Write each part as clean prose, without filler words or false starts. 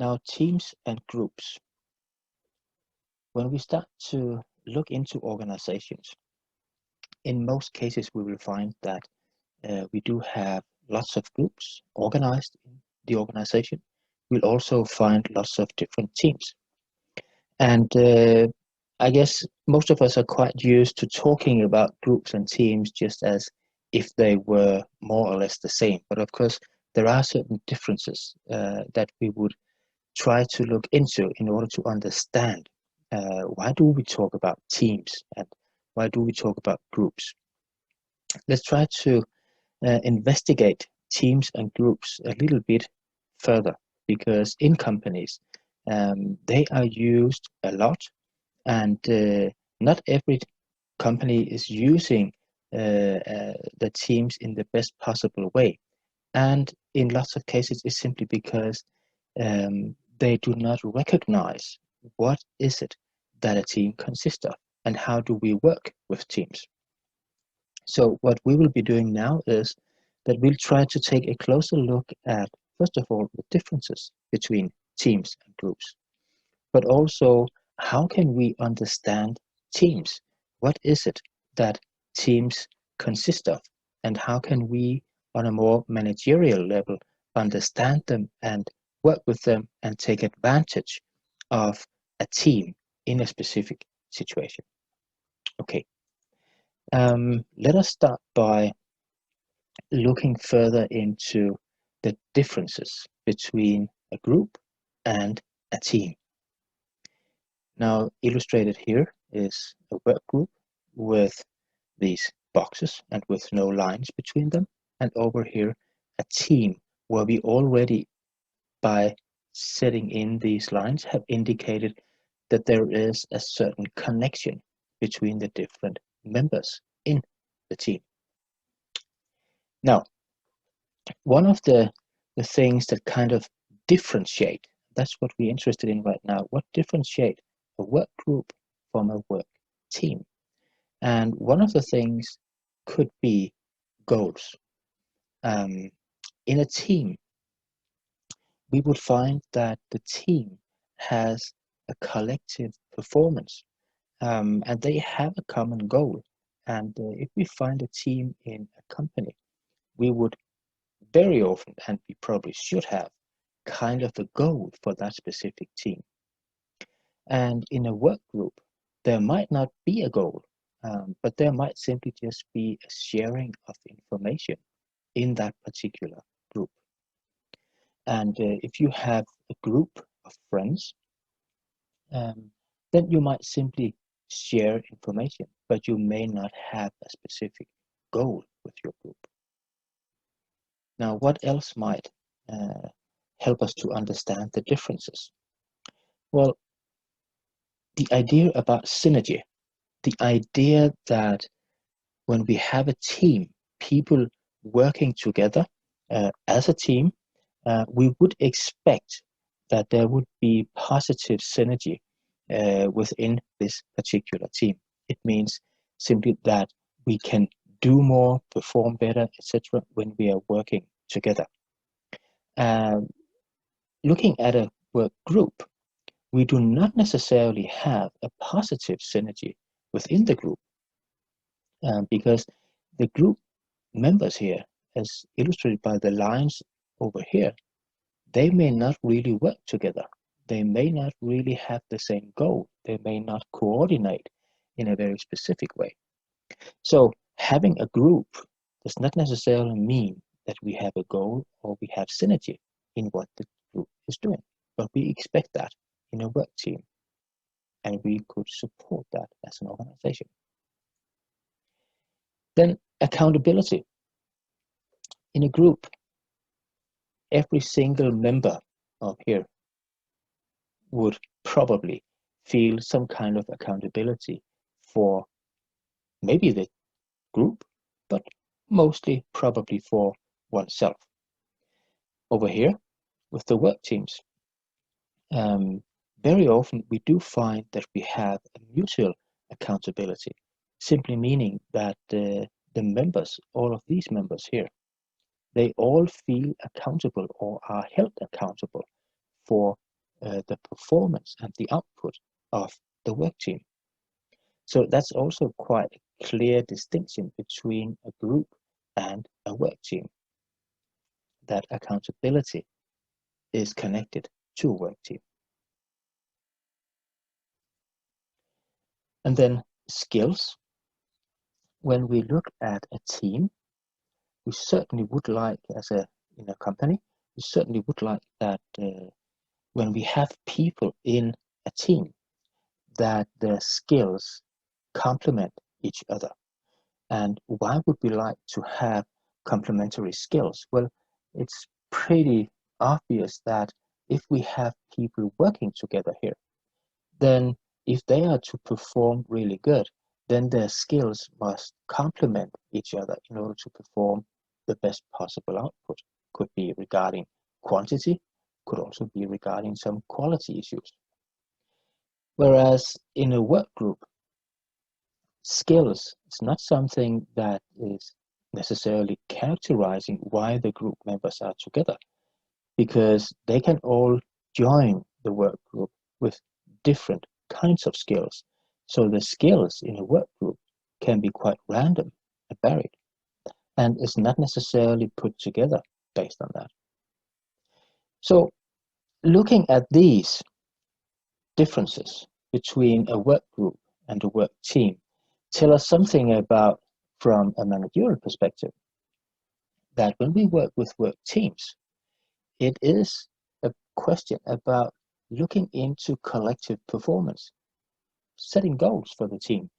Now, teams and groups. When we start to look into organizations, in most cases we will find that we do have lots of groups organized in the organization. We'll also find lots of different teams. And I guess most of us are quite used to talking about groups and teams just as if they were more or less the same. But of course, there are certain differences that we would try to look into in order to understand why do we talk about teams and why do we talk about groups. Let's try to investigate teams and groups a little bit further, because in companies they are used a lot, and not every company is using the teams in the best possible way. And in lots of cases, it's simply because they do not recognize what is it that a team consists of and how do we work with teams. So what we will be doing now is that we'll try to take a closer look at, first of all, the differences between teams and groups, but also how can we understand teams? What is it that teams consist of? And how can we, on a more managerial level, understand them and work with them and take advantage of a team in a specific situation? Okay, let us start by looking further into the differences between a group and a team. Now, illustrated here is a work group with these boxes and with no lines between them. And over here, a team where we already, by setting in these lines, have indicated that there is a certain connection between the different members in the team. Now, one of the things that kind of differentiate, that's what we're interested in right now, what differentiate a work group from a work team. And one of the things could be goals. In a team, we would find that the team has a collective performance, and they have a common goal. And if we find a team in a company, we would very often, and we probably should have, kind of a goal for that specific team. And in a work group, there might not be a goal, but there might simply just be a sharing of information in that particular group. And if you have a group of friends, then you might simply share information, but you may not have a specific goal with your group. Now, what else might help us to understand the differences? Well, the idea about synergy, the idea that when we have a team, people working together as a team, we would expect that there would be positive synergy within this particular team. It means simply that we can do more, perform better, etc. when we are working together. Looking at a work group, we do not necessarily have a positive synergy within the group, because the group members here, as illustrated by the lines over here, they may not really work together. They may not really have the same goal. They may not coordinate in a very specific way. So having a group does not necessarily mean that we have a goal or we have synergy in what the group is doing, but we expect that in a work team, and we could support that as an organization. Then accountability. In a group, every single member of here would probably feel some kind of accountability for maybe the group, but mostly probably for oneself. Over here, with the work teams, very often we do find that we have a mutual accountability, simply meaning that the members, all of these members here, they all feel accountable or are held accountable for the performance and the output of the work team. So that's also quite a clear distinction between a group and a work team, that accountability is connected to a work team. And then skills. When we look at a team, we certainly would like, in a company, we certainly would like that when we have people in a team, that their skills complement each other. And why would we like to have complementary skills? Well, it's pretty obvious that if we have people working together here, then if they are to perform really good, then their skills must complement each other in order to perform the best possible output. Could be regarding quantity, could also be regarding some quality issues. Whereas in a work group, skills is not something that is necessarily characterizing why the group members are together, because they can all join the work group with different kinds of skills. So the skills in a work group can be quite random and varied, and is not necessarily put together based on that. So looking at these differences between a work group and a work team tell us something about, from a managerial perspective, that when we work with work teams, it is a question about looking into collective performance, setting goals for the team,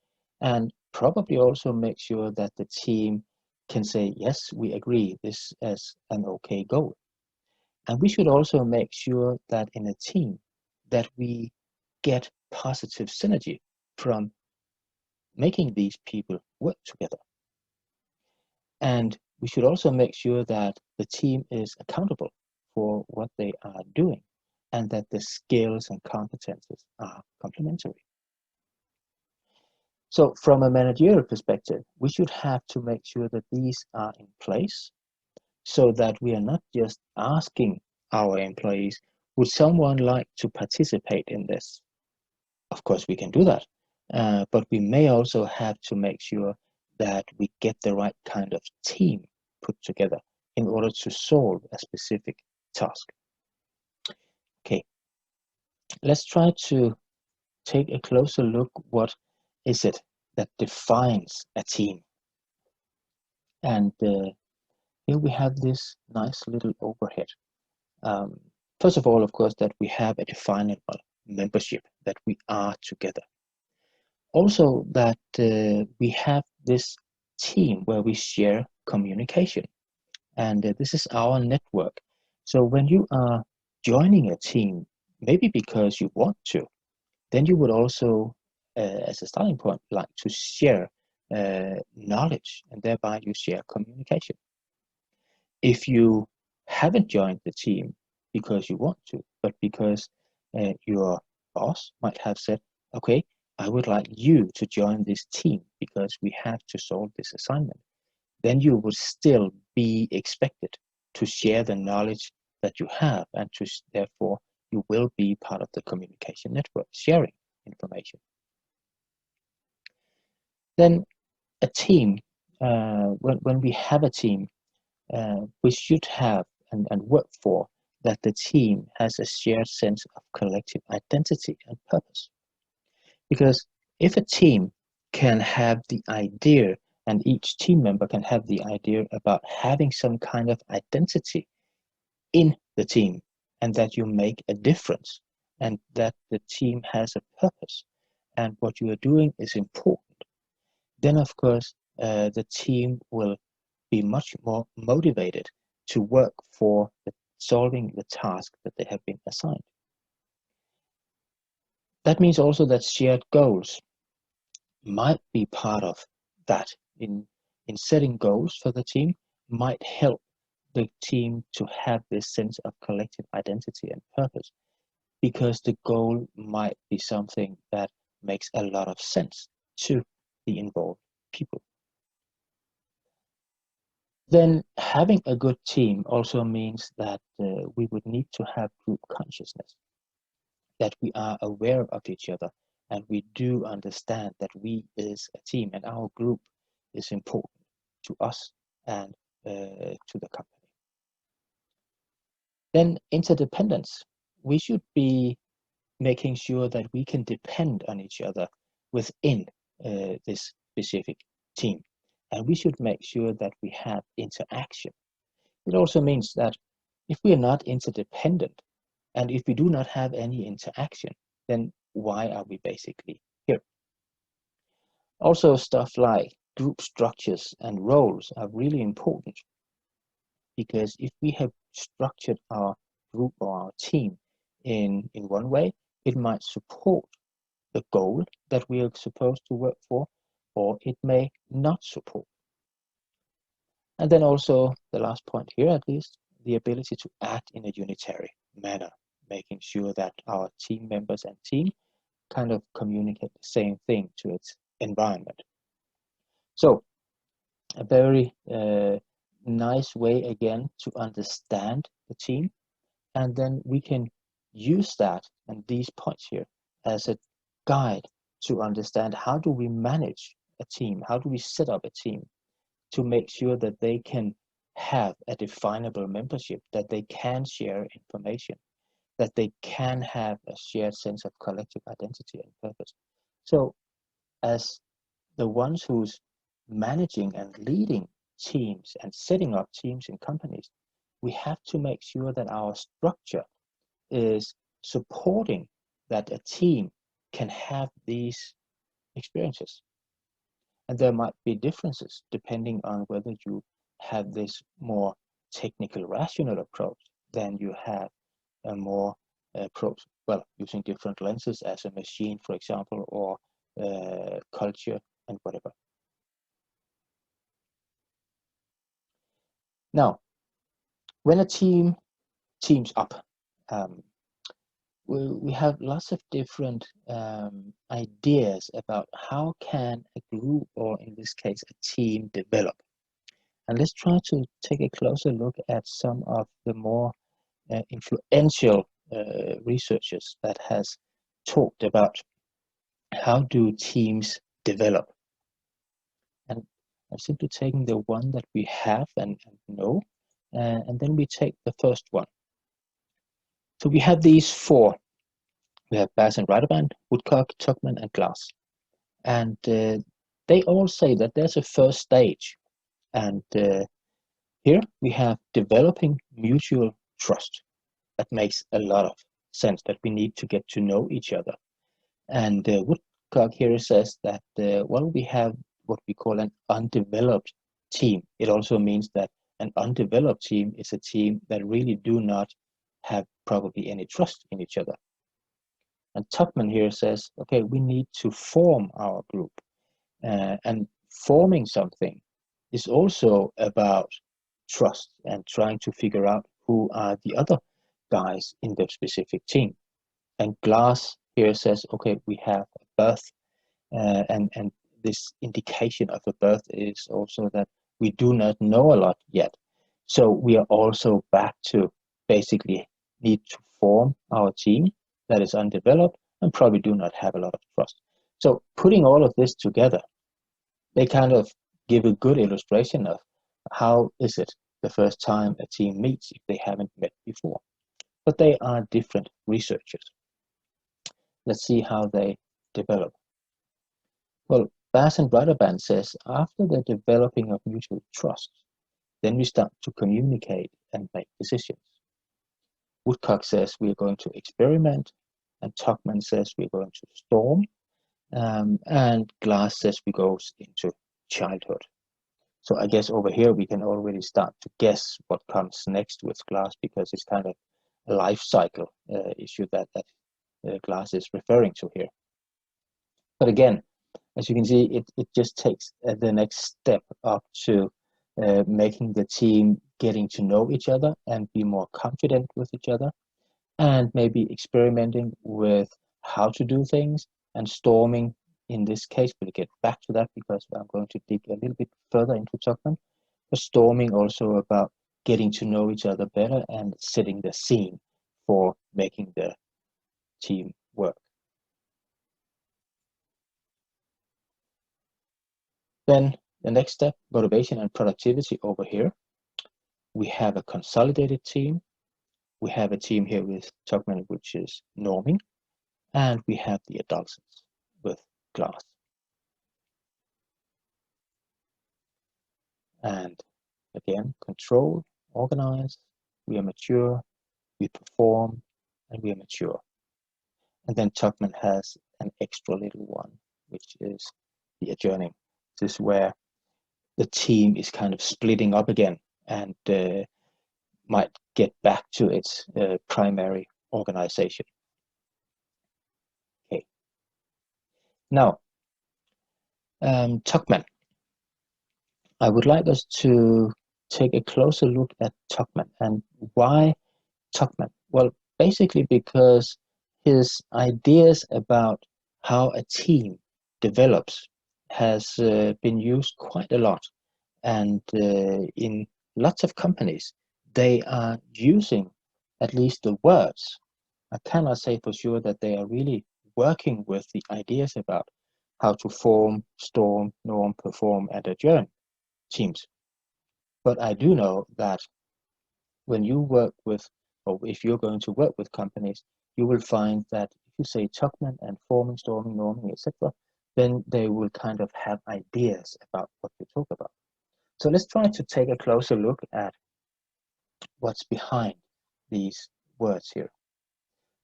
and probably also make sure that the team can say, yes, we agree, this is an okay goal. And we should also make sure that in a team that we get positive synergy from making these people work together. And we should also make sure that the team is accountable for what they are doing, and that the skills and competences are complementary. So from a managerial perspective, we should have to make sure that these are in place, so that we are not just asking our employees, would someone like to participate in this? Of course, we can do that, but we may also have to make sure that we get the right kind of team put together in order to solve a specific task. Okay, let's try to take a closer look. What is it that defines a team? And here we have this nice little overhead. First of all, of course, that we have a definable membership, that we are together. Also that we have this team where we share communication, and this is our network. So when you are joining a team, maybe because you want to, then you would also, as a starting point, like to share knowledge, and thereby you share communication. If you haven't joined the team because you want to, but because your boss might have said, okay, I would like you to join this team because we have to solve this assignment, then you would still be expected to share the knowledge that you have, and to therefore you will be part of the communication network, sharing information. Then a team, when we have a team, we should have and work for that the team has a shared sense of collective identity and purpose. Because if a team can have the idea, and each team member can have the idea about having some kind of identity in the team, and that you make a difference, and that the team has a purpose, and what you are doing is important, then of course the team will be much more motivated to work for solving the task that they have been assigned. That means also that shared goals might be part of that. In setting goals for the team might help the team to have this sense of collective identity and purpose, because the goal might be something that makes a lot of sense to the involved people. Then having a good team also means that we would need to have group consciousness. that we are aware of each other, and we do understand that we is a team and our group is important to us and to the company. Then interdependence. We should be making sure that we can depend on each other within this specific team. And we should make sure that we have interaction. It also means that if we are not interdependent, and if we do not have any interaction, then why are we basically here? Also, stuff like group structures and roles are really important, because if we have structured our group or our team in one way, it might support the goal that we are supposed to work for, or it may not support. And then also the last point here, at least, the ability to act in a unitary manner, making sure that our team members and team kind of communicate the same thing to its environment. So a very nice way again to understand the team, and then we can use that and these points here as a guide to understand how do we manage a team, how do we set up a team to make sure that they can have a definable membership, that they can share information, that they can have a shared sense of collective identity and purpose. So as the ones who's managing and leading teams and setting up teams in companies, we have to make sure that our structure is supporting that a team can have these experiences. And there might be differences depending on whether you have this more technical, rational approach than you have a more approach, well, using different lenses as a machine, for example, or culture and whatever. Now, when a team teams up, we have lots of different ideas about how can a group, or in this case a team, develop. And let's try to take a closer look at some of the more influential researchers that has talked about how do teams develop. And I'm simply taking the one that we have and know, and then we take the first one. So we have these four. We have Bass and Radeban, Woodcock, Tuckman, and Glass. And they all say that there's a first stage. And here we have developing mutual trust. That makes a lot of sense, that we need to get to know each other. And Woodcock here says that, well, we have what we call an undeveloped team. It also means that an undeveloped team is a team that really do not have probably any trust in each other. And Tuckman here says, okay, we need to form our group. And forming something is also about trust and trying to figure out who are the other guys in the specific team. And Glass here says, okay, we have a birth, and this indication of a birth is also that we do not know a lot yet. So we are also back to basically need to form our team that is undeveloped and probably do not have a lot of trust. So putting all of this together, they kind of give a good illustration of how is it the first time a team meets if they haven't met before. But they are different researchers. Let's see how they develop. Well, Bass and Radeban says after the developing of mutual trust, then we start to communicate and make decisions. Woodcock says we are going to experiment, and Tuckman says we're going to storm, and Glass says we go into childhood. So I guess over here we can already start to guess what comes next with Glass, because it's kind of a life cycle issue that Glass is referring to here. But again, as you can see, it just takes the next step up to making the team getting to know each other and be more confident with each other, and maybe experimenting with how to do things, and storming in this case. We'll get back to that because I'm going to dig a little bit further into Tuckman. But storming also about getting to know each other better and setting the scene for making the teamwork. Then the next step, motivation and productivity over here. We have a consolidated team. We have a team here with Tuckman, which is norming, and we have the adolescents with class. And again, control, organize, we are mature, we perform, and we are mature. And then Tuckman has an extra little one, which is the adjourning. This is where the team is kind of splitting up again and might get back to its primary organization. Okay. Now, Tuckman. I would like us to take a closer look at Tuckman. And why Tuckman? Well, basically because his ideas about how a team develops has been used quite a lot. And in lots of companies, they are using at least the words. I cannot say for sure that they are really working with the ideas about how to form, storm, norm, perform, and adjourn teams. But I do know that when you work with, or if you're going to work with companies, you will find that if you say Tuckman and forming, storming, norming, etc., then they will kind of have ideas about what you talk about. So let's try to take a closer look at what's behind these words here.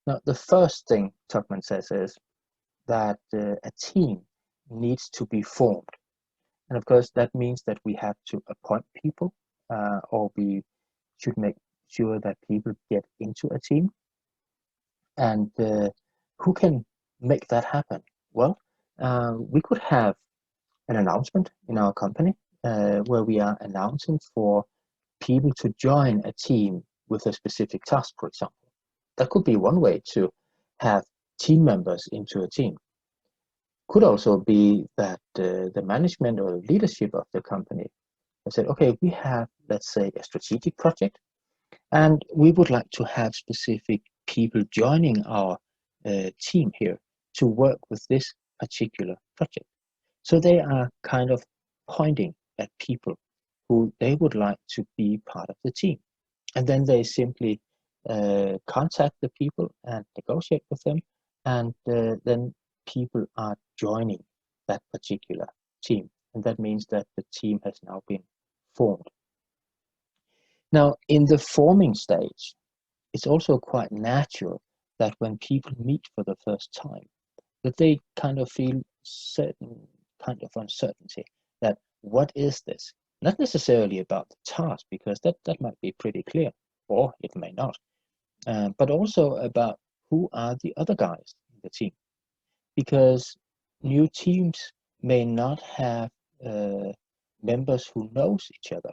Now, the first thing Tuckman says is that a team needs to be formed. And of course, that means that we have to appoint people, or we should make sure that people get into a team. And who can make that happen? Well, we could have an announcement in our company where we are announcing for people to join a team with a specific task, for example. That could be one way to have team members into a team. Could also be that the management or leadership of the company have said, okay, we have, let's say, a strategic project, and we would like to have specific people joining our team here to work with this particular project. So they are kind of pointing at people who they would like to be part of the team. And then they simply contact the people and negotiate with them, and then people are joining that particular team. And that means that the team has now been formed. Now, in the forming stage, it's also quite natural that when people meet for the first time, that they kind of feel certain kind of uncertainty that what is this? Not necessarily about the task, because that might be pretty clear, or it may not, but also about who are the other guys in the team. Because new teams may not have members who knows each other.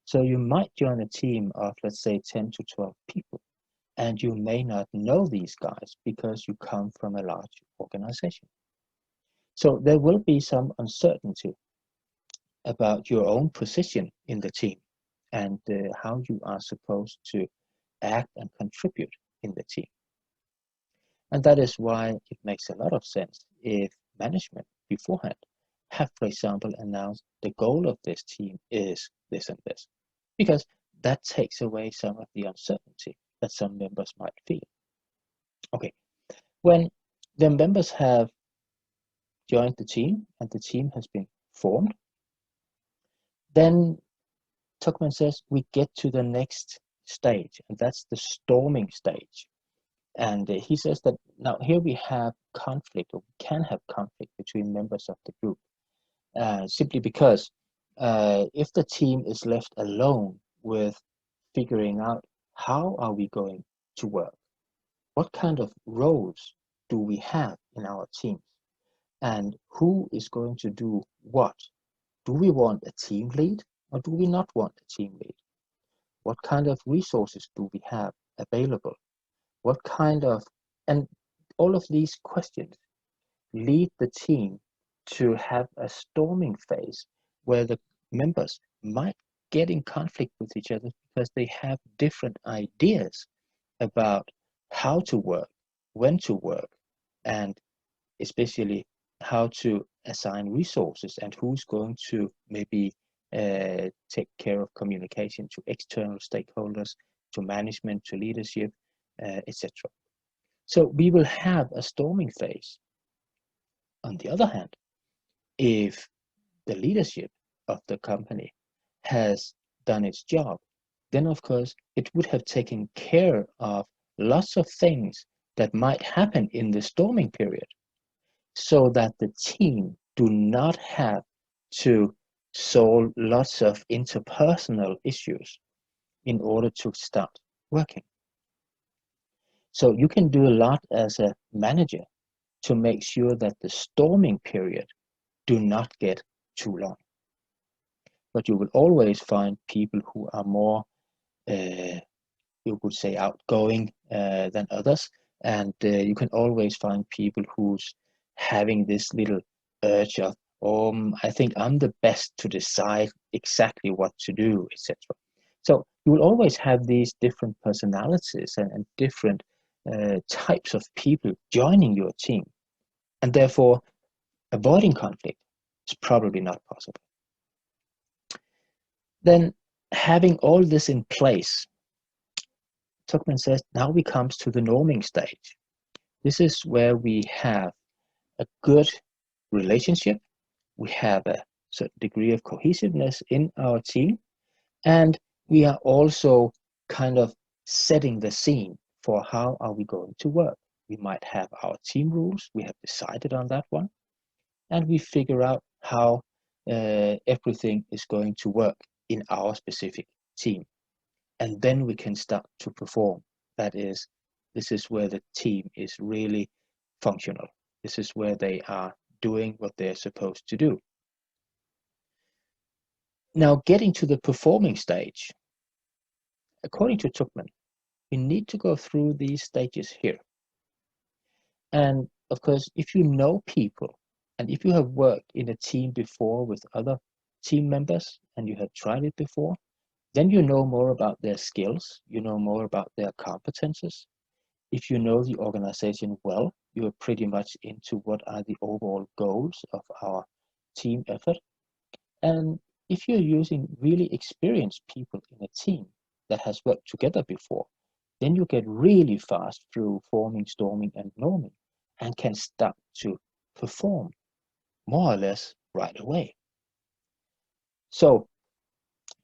So you might join a team of, let's say, 10 to 12 people, and you may not know these guys because you come from a large organization. So there will be some uncertainty about your own position in the team and how you are supposed to act and contribute in the team. And that is why it makes a lot of sense if management beforehand have, for example, announced the goal of this team is this and this, because that takes away some of the uncertainty that some members might feel. Okay, when the members have joined the team and the team has been formed, then Tuckman says we get to the next stage, and that's the storming stage. And he says that now here we have conflict, or we can have conflict between members of the group, simply because if the team is left alone with figuring out how are we going to work, what kind of roles do we have in our teams, and who is going to do what? Do we want a team lead, or do we not want a team lead? What kind of resources do we have available? What kind of, and all of these questions lead the team to have a storming phase where the members might get in conflict with each other because they have different ideas about how to work, when to work, and especially how to assign resources and who's going to maybe take care of communication to external stakeholders, to management, to leadership, etc. So we will have a storming phase. On the other hand, if the leadership of the company has done its job, then of course it would have taken care of lots of things that might happen in the storming period, so that the team do not have to solve lots of interpersonal issues in order to start working. So you can do a lot as a manager to make sure that the storming period do not get too long. But you will always find people who are more, you could say, outgoing than others. And you can always find people who's having this little urge of, I think I'm the best to decide exactly what to do, etc. So you will always have these different personalities and different types of people joining your team. And therefore, avoiding conflict is probably not possible. Then, having all this in place, Tuckman says, now we come to the norming stage. This is where we have a good relationship, we have a certain degree of cohesiveness in our team, and we are also kind of setting the scene for how are we going to work. We might have our team rules, we have decided on that one, and we figure out how everything is going to work in our specific team. And then we can start to perform. That is, this is where the team is really functional. This is where they are doing what they're supposed to do. Now, getting to the performing stage, according to Tuckman, we need to go through these stages here. And of course, if you know people, and if you have worked in a team before with other team members, and you have tried it before, then you know more about their skills, you know more about their competences. If you know the organization well, you are pretty much into what are the overall goals of our team effort. And if you're using really experienced people in a team that has worked together before, then you get really fast through forming, storming, and norming, and can start to perform more or less right away. So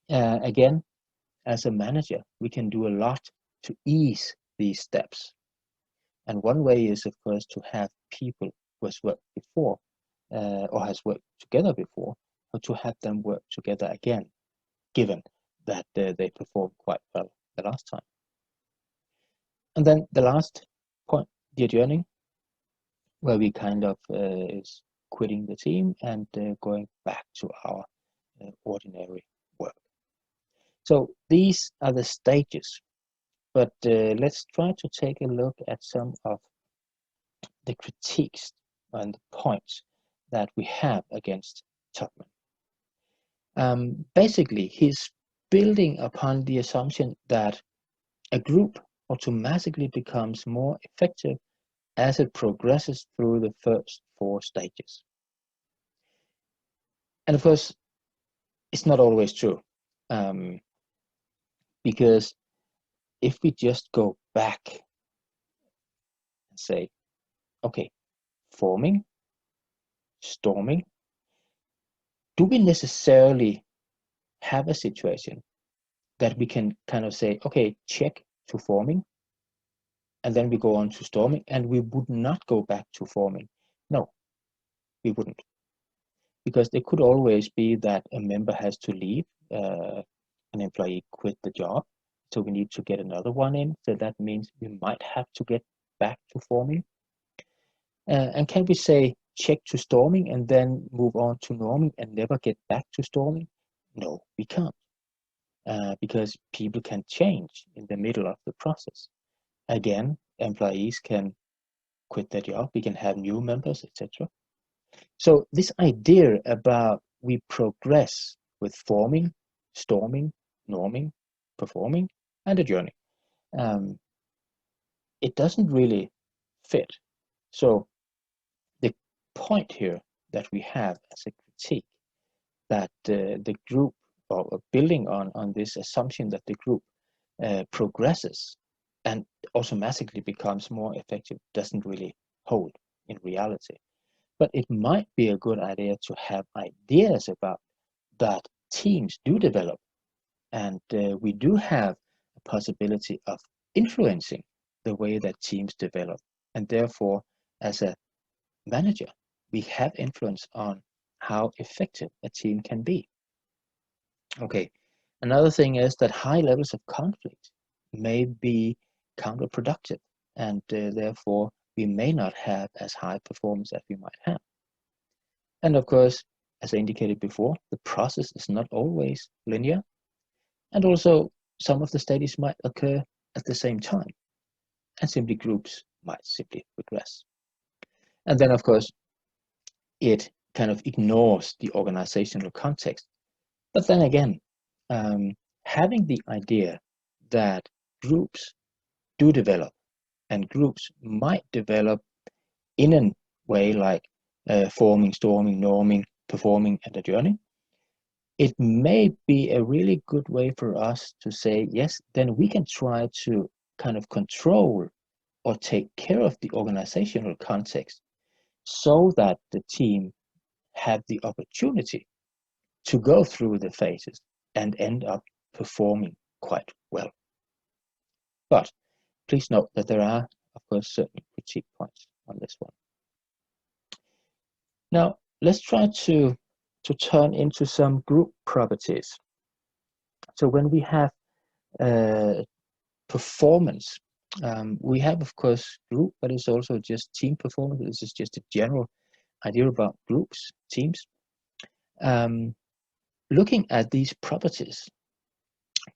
again, as a manager, we can do a lot to ease these steps. And one way is, of course, to have people who has worked before or has worked together before, or to have them work together again, given that they performed quite well the last time. And then the last point, the adjourning, where we kind of is quitting the team and going back to our ordinary work. So these are the stages, but let's try to take a look at some of the critiques and the points that we have against Tuckman. Basically, he's building upon the assumption that a group automatically becomes more effective as it progresses through the first 4 stages. And of course, it's not always true, because if we just go back and say, okay, forming, storming, do we necessarily have a situation that we can kind of say, okay, check to forming, and then we go on to storming, and we would not go back to forming? No, we wouldn't. Because it could always be that a member has to leave, an employee quit the job, so we need to get another one in. So that means we might have to get back to forming. And can we say check to storming and then move on to norming and never get back to storming? No, we can't, because people can change in the middle of the process. Again, employees can quit their job, we can have new members, etc. So this idea about we progress with forming, storming, norming, performing, and adjourning, it doesn't really fit. So the point here that we have as a critique, that the group, or building on this assumption that the group progresses and automatically becomes more effective, doesn't really hold in reality. But it might be a good idea to have ideas about that teams do develop, and we do have a possibility of influencing the way that teams develop, and therefore as a manager we have influence on how effective a team can be. Okay, another thing is that high levels of conflict may be counterproductive, and therefore we may not have as high performance as we might have. And of course, as I indicated before, the process is not always linear, and also some of the stages might occur at the same time, and simply groups might simply regress. And then of course, it kind of ignores the organizational context. But then again, having the idea that groups do develop, and groups might develop in a way like forming, storming, norming, performing, and adjourning, it may be a really good way for us to say, yes, then we can try to kind of control or take care of the organizational context so that the team have the opportunity to go through the phases and end up performing quite well. But please note that there are, of course, certain critique points on this one. Now, let's try to turn into some group properties. So when we have performance, we have, of course, group, but it's also just team performance. This is just a general idea about groups, teams. Looking at these properties,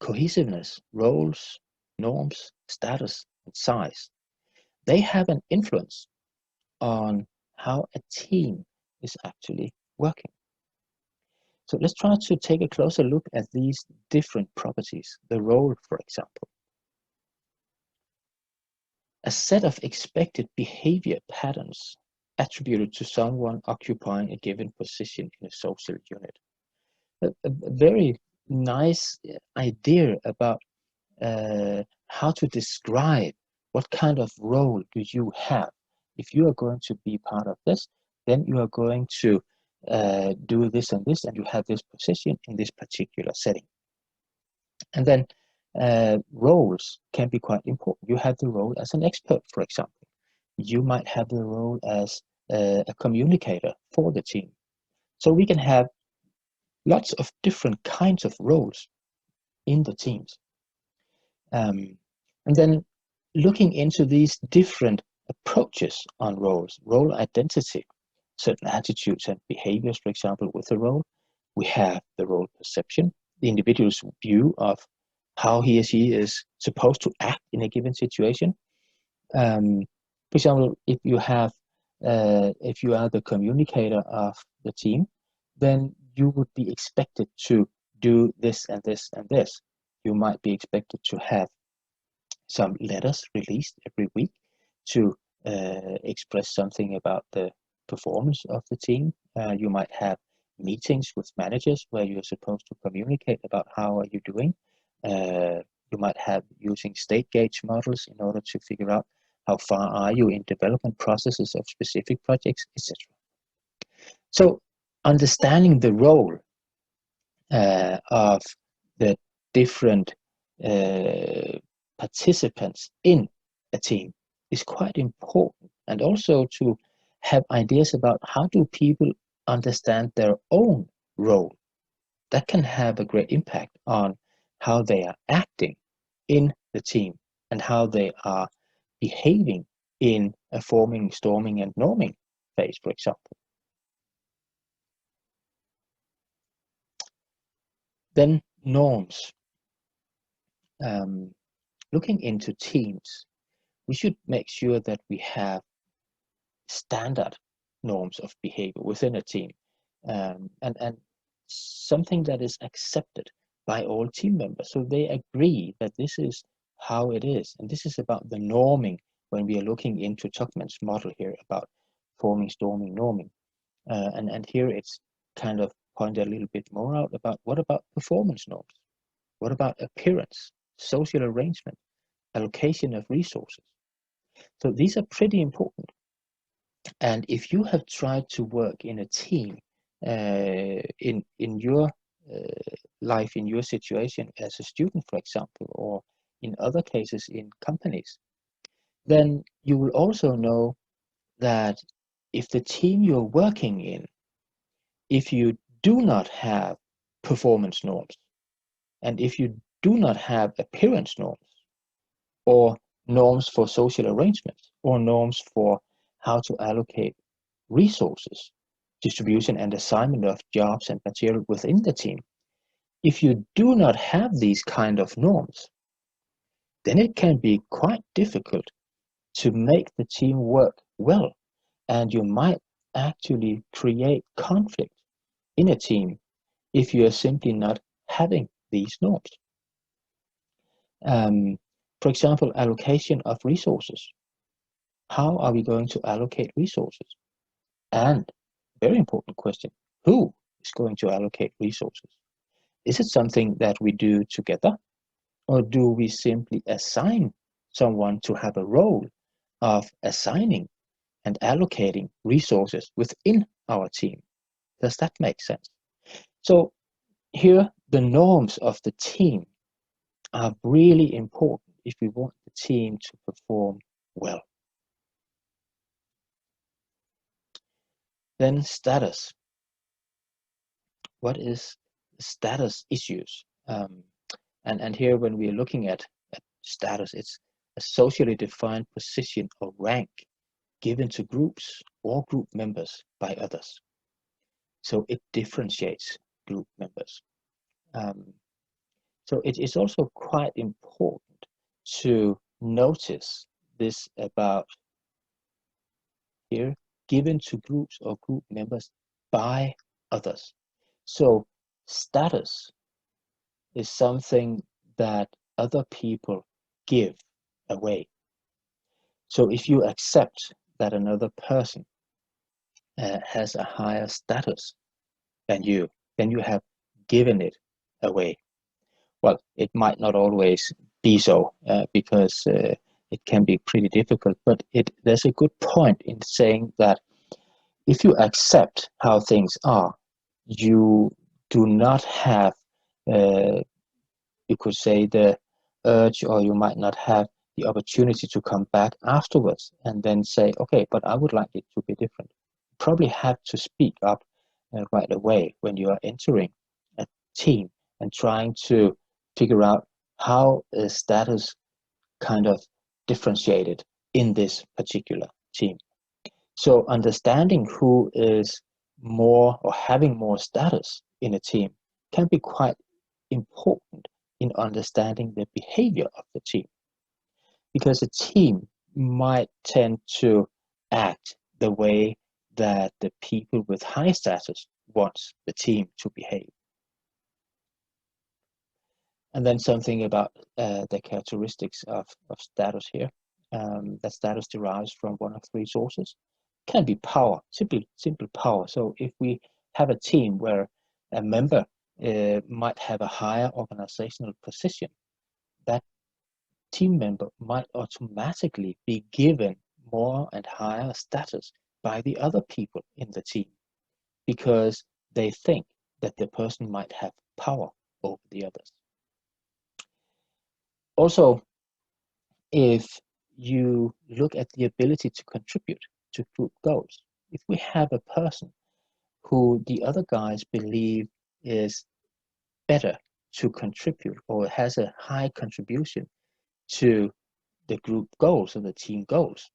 cohesiveness, roles, norms, status, and size, they have an influence on how a team is actually working. So let's try to take a closer look at these different properties. The role, for example. A set of expected behavior patterns attributed to someone occupying a given position in a social unit. A very nice idea about how to describe what kind of role do you have. If you are going to be part of this, then you are going to do this and this, and you have this position in this particular setting. And then roles can be quite important. You have the role as an expert, for example. You might have the role as a communicator for the team. So we can have lots of different kinds of roles in the teams. And then looking into these different approaches on roles, role identity, certain attitudes and behaviors, for example, with the role. We have the role perception, the individual's view of how he or she is supposed to act in a given situation. For example, if you are the communicator of the team, then you would be expected to do this and this and this. You might be expected to have some letters released every week to express something about the performance of the team. You might have meetings with managers where you're supposed to communicate about how are you doing. You might have using state gauge models in order to figure out how far are you in development processes of specific projects, etc. So understanding the role of the different participants in a team is quite important, and also to have ideas about how do people understand their own role. That can have a great impact on how they are acting in the team and how they are behaving in a forming, storming, and norming phase, for example. Then norms. Looking into teams, we should make sure that we have standard norms of behavior within a team, and something that is accepted by all team members, so they agree that this is how it is, and this is about the norming when we are looking into Tuckman's model here about forming, storming, norming. And here it's kind of pointed a little bit more out about what about performance norms? What about appearance, social arrangement, allocation of resources? So these are pretty important. And if you have tried to work in a team in your life, in your situation as a student, for example, or in other cases in companies, then you will also know that if the team you're working in, if you do not have performance norms, and if you do not have appearance norms, or norms for social arrangements, or norms for how to allocate resources, distribution and assignment of jobs and material within the team, if you do not have these kind of norms, then it can be quite difficult to make the team work well, and you might actually create conflict in a team if you are simply not having these norms. For example, allocation of resources. How are we going to allocate resources? And very important question, who is going to allocate resources? Is it something that we do together, or do we simply assign someone to have a role of assigning and allocating resources within our team? Does that make sense? So here, the norms of the team are really important if we want the team to perform well. Then status. What is status issues? And here, when we are looking at status, it's a socially defined position or rank given to groups or group members by others. So it differentiates group members. So it is also quite important to notice this about here, given to groups or group members by others. So status is something that other people give away. So if you accept that another person has a higher status than you, then you have given it away. Well, it might not always be so because it can be pretty difficult, but there's a good point in saying that if you accept how things are, you do not have, you could say, the urge, or you might not have the opportunity to come back afterwards and then say, okay, but I would like it to be different. You probably have to speak up right away when you are entering a team and trying to figure out how is status kind of differentiated in this particular team. So understanding who is more or having more status in a team can be quite important in understanding the behavior of the team, because a team might tend to act the way that the people with high status wants the team to behave. And then something about the characteristics of status here. That status derives from one of three sources. Can be power, simple power. So if we have a team where a member might have a higher organizational position, that team member might automatically be given more and higher status by the other people in the team, because they think that the person might have power over the others. Also, if you look at the ability to contribute to group goals, if we have a person who the other guys believe is better to contribute or has a high contribution to the group goals or the team goals,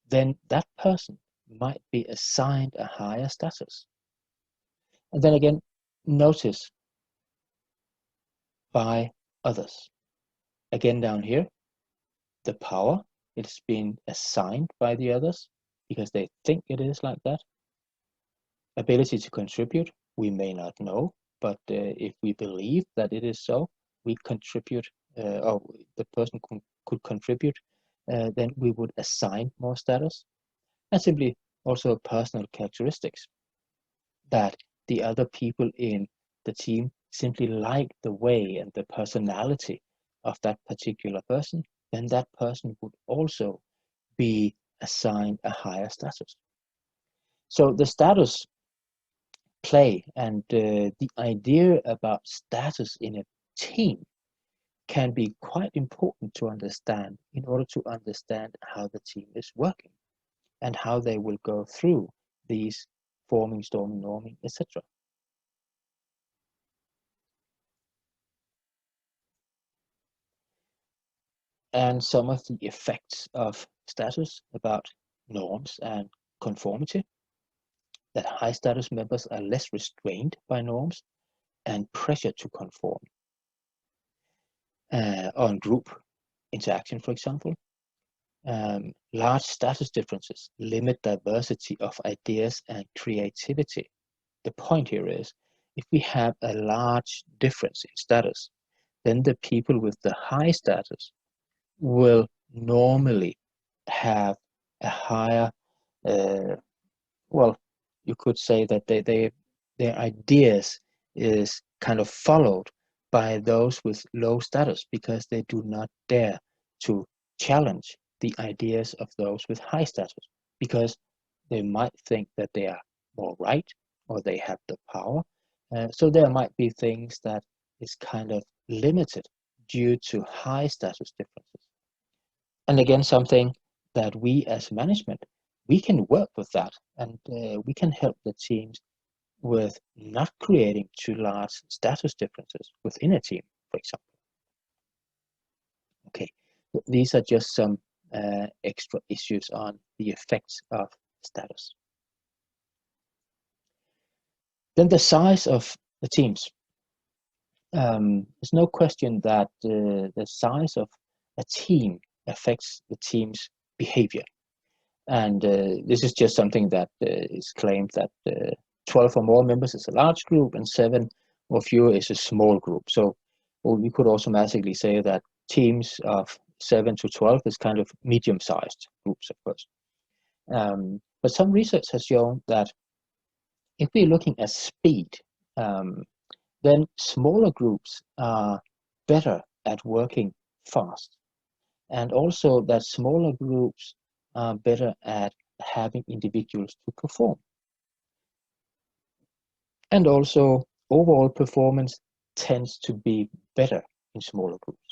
then that person might be assigned a higher status. And then again, notice by others. Again, down here, the power, it's been assigned by the others because they think it is like that. Ability to contribute, we may not know, but if we believe that it is so, we contribute, or the person could contribute then we would assign more status, and simply also personal characteristics that the other people in the team simply like the way and the personality of that particular person, then that person would also be assigned a higher status. So the status play and the idea about status in a team can be quite important to understand in order to understand how the team is working and how they will go through these forming, storming, norming, etc. And some of the effects of status about norms and conformity, that high status members are less restrained by norms and pressure to conform. On group interaction, for example, large status differences limit diversity of ideas and creativity. The point here is, if we have a large difference in status, then the people with the high status will normally have a higher, well, you could say that their ideas is kind of followed by those with low status because they do not dare to challenge the ideas of those with high status, because they might think that they are more right or they have the power. So there might be things that is kind of limited due to high status differences. And again, something that we as management, we can work with that, and we can help the teams with not creating too large status differences within a team, for example. Okay, these are just some extra issues on the effects of status. Then the size of the teams. There's no question that the size of a team affects the team's behavior. And this is just something that is claimed that 12 or more members is a large group and 7 or fewer is a small group. So we could automatically say that teams of 7 to 12 is kind of medium-sized groups, of course. But some research has shown that if we're looking at speed, then smaller groups are better at working fast. And also that smaller groups are better at having individuals to perform. And also overall performance tends to be better in smaller groups.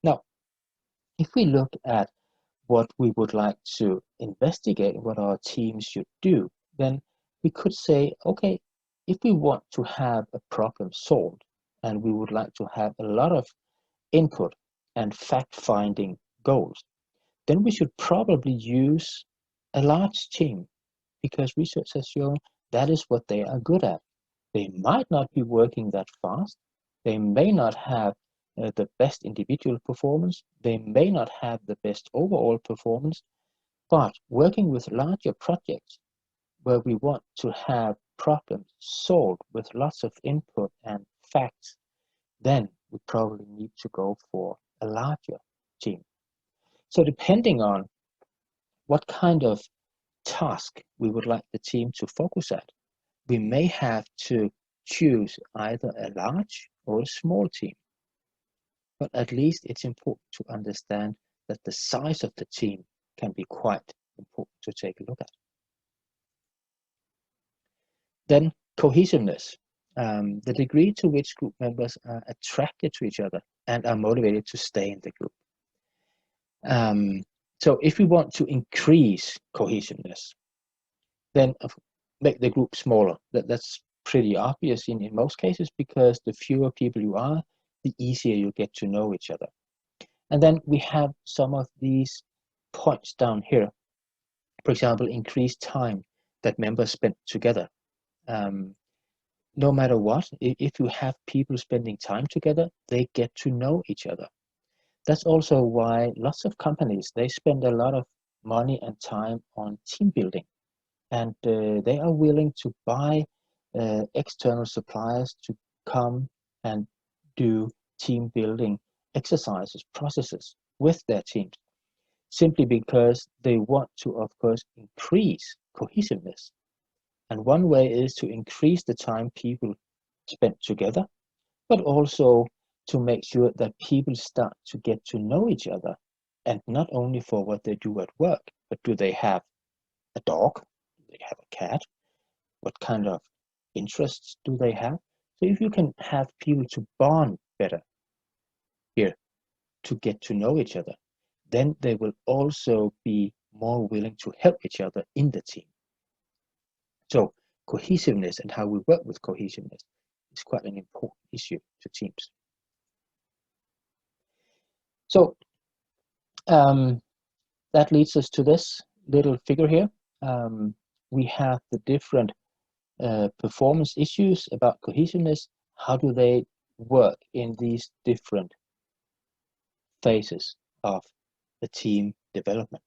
Now, if we look at what we would like to investigate, what our teams should do, then we could say, okay, if we want to have a problem solved and we would like to have a lot of input and fact-finding goals, then we should probably use a large team, because research has shown that is what they are good at. They might not be working that fast. They may not have the best individual performance. They may not have the best overall performance, but working with larger projects where we want to have problems solved with lots of input and facts, then we probably need to go for a larger team. So depending on what kind of task we would like the team to focus at, we may have to choose either a large or a small team. But at least it's important to understand that the size of the team can be quite important to take a look at. Then cohesiveness, the degree to which group members are attracted to each other and are motivated to stay in the group. So if we want to increase cohesiveness, then make the group smaller. That's pretty obvious in most cases, because the fewer people you are, the easier you get to know each other. And then we have some of these points down here. For example, increased time that members spend together. No matter what, if you have people spending time together, they get to know each other. That's also why lots of companies, they spend a lot of money and time on team building. And they are willing to buy external suppliers to come and do team building exercises, processes with their teams. simply because they want to, of course, increase cohesiveness. And one way is to increase the time people spend together, but also to make sure that people start to get to know each other, and not only for what they do at work, but do they have a dog? Do they have a cat? What kind of interests do they have? So if you can have people to bond better here, to get to know each other, then they will also be more willing to help each other in the team. So cohesiveness and how we work with cohesiveness is quite an important issue to teams. So that leads us to this little figure here. We have the different performance issues about cohesiveness. How do they work in these different phases of the team development?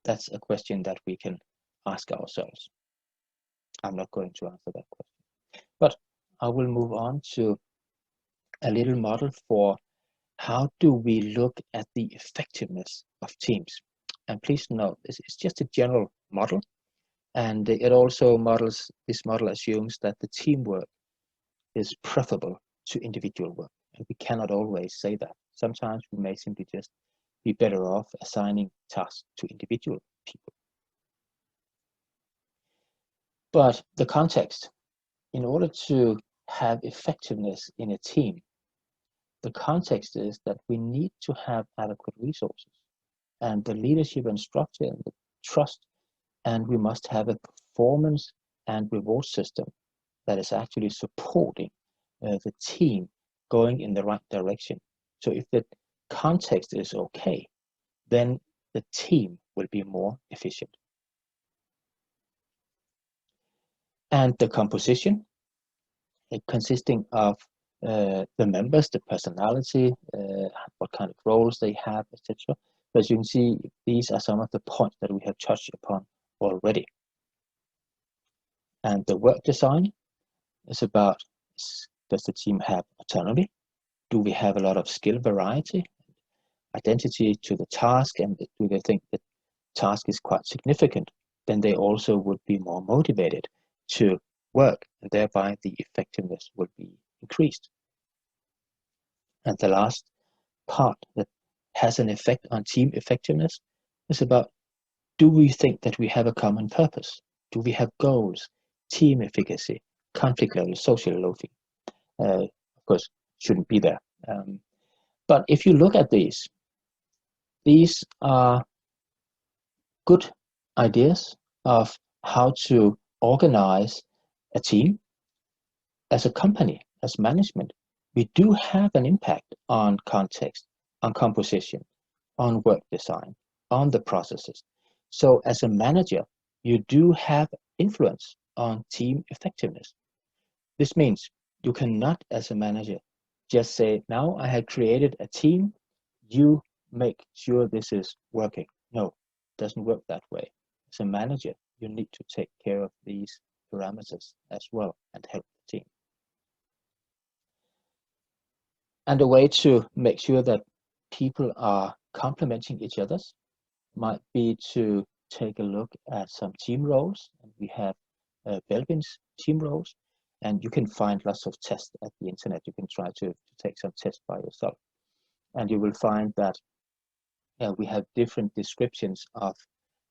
That's a question that we can ask ourselves. I'm not going to answer that question, but I will move on to a little model for how do we look at the effectiveness of teams. And please note, this is just a general model, and it also models, this model assumes that the teamwork is preferable to individual work. And we cannot always say that. Sometimes we may simply just be better off assigning tasks to individual people. But the context, in order to have effectiveness in a team, the context is that we need to have adequate resources and the leadership and structure and the trust, and we must have a performance and reward system that is actually supporting the team going in the right direction. So if the context is okay, then the team will be more efficient. And the composition, consisting of the members, the personality, what kind of roles they have, etc. As you can see, these are some of the points that we have touched upon already. And the work design is about, does the team have autonomy? Do we have a lot of skill variety, identity to the task, and do they think the task is quite significant? Then they also would be more motivated to work, and thereby the effectiveness would be increased. And the last part that has an effect on team effectiveness is about, do we think that we have a common purpose? Do we have goals, team efficacy, conflict level, social loafing? Of course, shouldn't be there. But if you look at these are good ideas of how to organize a team. As a company, as management, we do have an impact on context, on composition, on work design, on the processes. So as a manager, you do have influence on team effectiveness. This means you cannot, as a manager, just say, now I have created a team, you make sure this is working. No, it doesn't work that way. As a manager, you need to take care of these parameters as well and help the team. And a way to make sure that people are complementing each other might be to take a look at some team roles. And we have Belvin's team roles, and you can find lots of tests at the internet. You can try to take some tests by yourself, and you will find that we have different descriptions of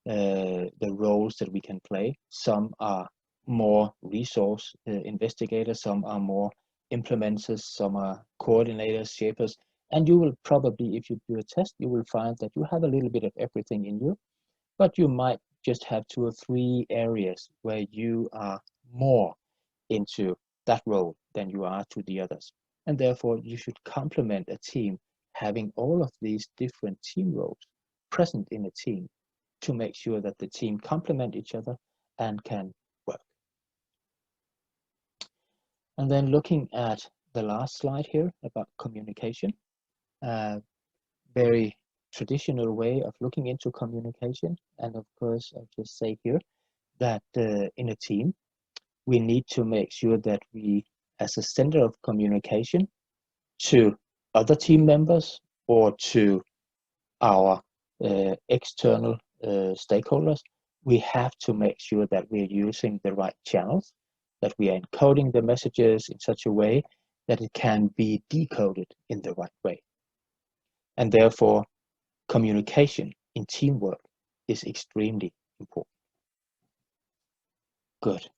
the roles that we can play. Some are more resource investigators, some are more implementers, some are coordinators, shapers, and you will probably, if you do a test, you will find that you have a little bit of everything in you, but you might just have 2 or 3 areas where you are more into that role than you are to the others. And therefore, you should complement a team having all of these different team roles present in a team to make sure that the team complement each other and can work. And then looking at the last slide here about communication, very traditional way of looking into communication. And of course, I'll just say here that in a team, we need to make sure that we, as a center of communication to other team members or to our external stakeholders, we have to make sure that we're using the right channels, that we are encoding the messages in such a way that it can be decoded in the right way. And therefore, communication in teamwork is extremely important. Good.